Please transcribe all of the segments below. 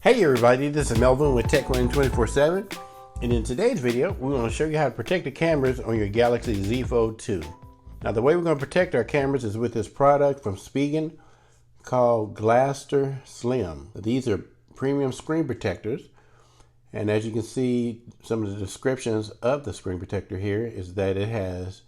Hey everybody, this is Melvin with TechLane 24/7, and in today's video, we're going to show you how to protect the cameras on your Galaxy Z Fold 2. Now the way we're going to protect our cameras is with this product from Spigen called Glaster Slim. These are premium screen protectors, and as you can see, some of the descriptions of the screen protector here is that it has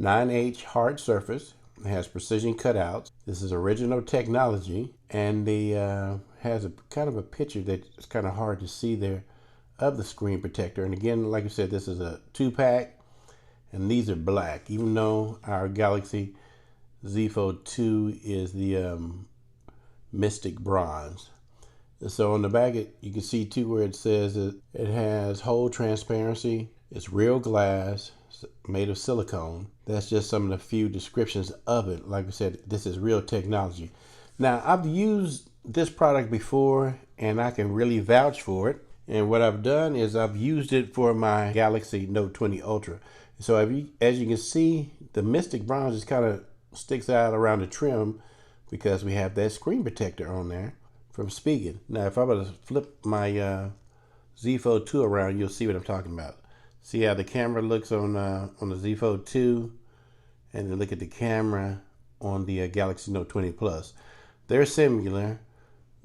9H hard surface. It has precision cutouts. This is original technology, and the has a kind of a picture that's kind of hard to see there of the screen protector. And again, like I said, this is a 2-pack, and these are black. Even though our Galaxy Z Fold 2 is the Mystic Bronze. And so on the back, you can see too where it says that it has hold transparency. It's real glass made of silicone. That's just some of the few descriptions of it. Like I said, this is real technology. Now, I've used this product before and I can really vouch for it. And what I've done is I've used it for my Galaxy Note 20 Ultra. So as you can see, the Mystic Bronze just kind of sticks out around the trim because we have that screen protector on there from Spigen. Now, if I were to flip my Z Fold 2 around, you'll see what I'm talking about. See how the camera looks on the Z Fold 2, and then look at the camera on the Galaxy Note 20 Plus. They're similar,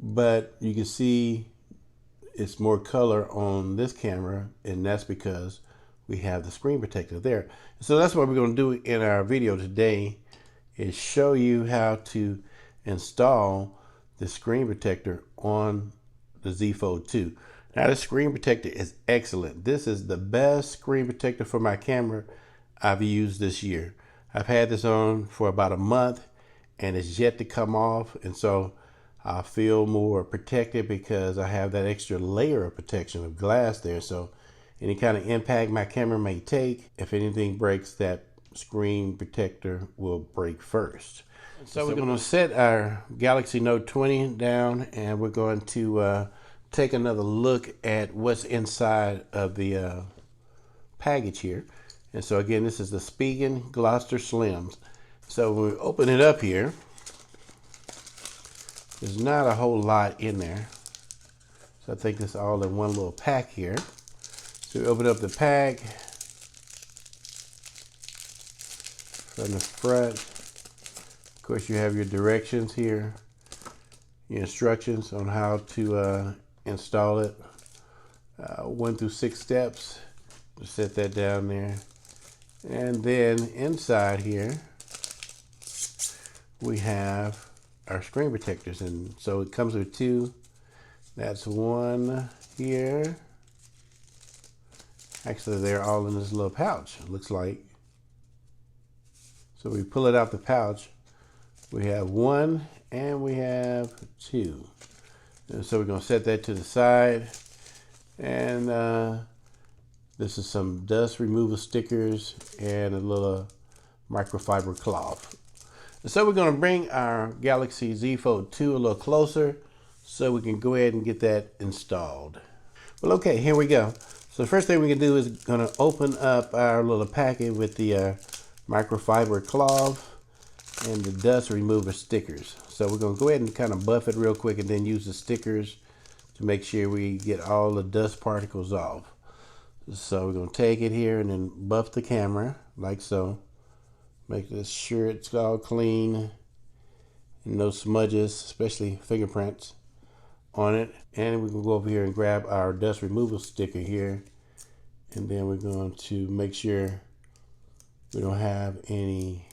but you can see it's more color on this camera, and that's because we have the screen protector there. So that's what we're going to do in our video today, is show you how to install the screen protector on the Z Fold 2. Now, this screen protector is excellent. This is the best screen protector for my camera I've used this year. I've had this on for about a month and it's yet to come off, and so I feel more protected because I have that extra layer of protection of glass there. So any kind of impact my camera may take, if anything breaks, that screen protector will break first. So we're going to set our Galaxy Note 20 down, and we're going to take another look at what's inside of the package here. And so again, this is the Spigen Glaster Slims. So when we open it up here, there's not a whole lot in there. So I think this is all in one little pack here. So we open up the pack from the front. Of course, you have your directions here, your instructions on how to install it. 1 through 6 steps. Just set that down there. And then inside here, we have our screen protectors. And so it comes with 2. That's 1 here. Actually, they're all in this little pouch, it looks like. So we pull it out the pouch. We have 1 and we have 2. And so we're going to set that to the side. And this is some dust removal stickers and a little microfiber cloth. And so we're going to bring our Galaxy Z Fold 2 a little closer so we can go ahead and get that installed. Well, okay, here we go. So the first thing we can do is going to open up our little packet with the microfiber cloth and the dust remover stickers. So we're going to go ahead and kind of buff it real quick and then use the stickers to make sure we get all the dust particles off. So we're going to take it here and then buff the camera like so. Make sure it's all clean and no smudges, especially fingerprints on it. And we can go over here and grab our dust removal sticker here, and then we're going to make sure we don't have any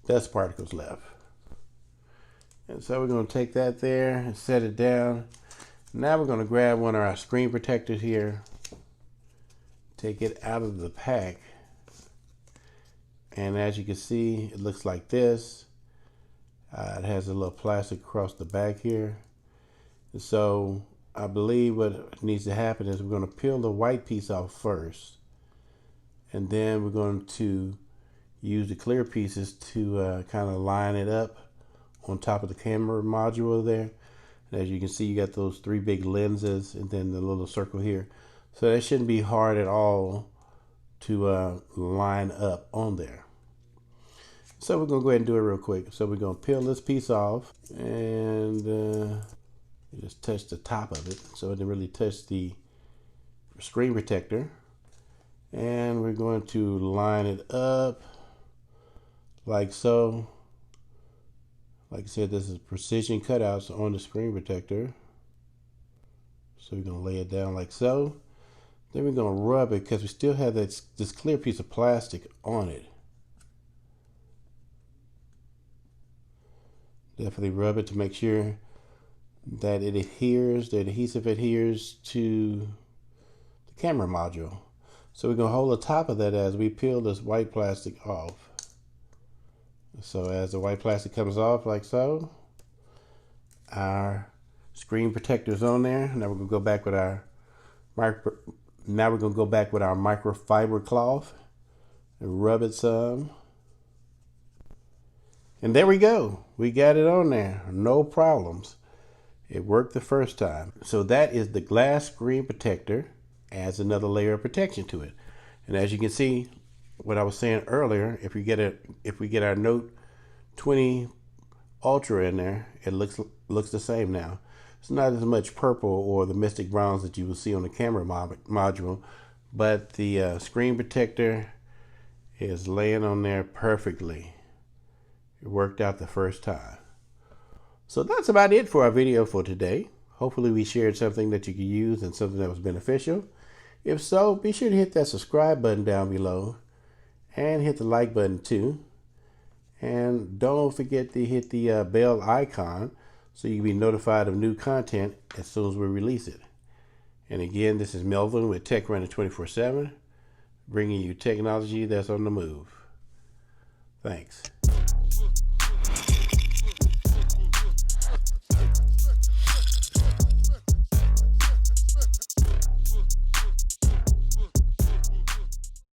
dust particles left. And so we're going to take that there and set it down. Now we're going to grab one of our screen protectors here, take it out of the pack, and as you can see, it looks like this. It has a little plastic across the back here. And so I believe what needs to happen is we're going to peel the white piece off first, and then we're going to use the clear pieces to kind of line it up on top of the camera module there. And as you can see, you got those 3 big lenses and then the little circle here. So that shouldn't be hard at all to line up on there. So we're gonna go ahead and do it real quick. So we're gonna peel this piece off and just touch the top of it so it didn't really touch the screen protector. And we're going to line it up like so. Like I said, this is precision cutouts on the screen protector. So we're gonna lay it down like so. Then we're gonna rub it because we still have this clear piece of plastic on it. Definitely rub it to make sure that it adheres, the adhesive adheres to the camera module. So we're gonna hold the top of that as we peel this white plastic off. So as the white plastic comes off like so, our screen protector is on there. Now we're gonna go back with our microfiber cloth and rub it some. And there we go. We got it on there. No problems. It worked the first time. So that is the glass screen protector. Adds another layer of protection to it. And as you can see, what I was saying earlier, if we get our Note 20 Ultra in there, it looks the same now. It's not as much purple or the mystic browns that you will see on the camera module, but the screen protector is laying on there perfectly. It worked out the first time. So that's about it for our video for today. Hopefully we shared something that you could use and something that was beneficial. If so, be sure to hit that subscribe button down below and hit the like button too. And don't forget to hit the bell icon so you can be notified of new content as soon as we release it. And again, this is Melvin with TechRunner 24/7, bringing you technology that's on the move. Thanks.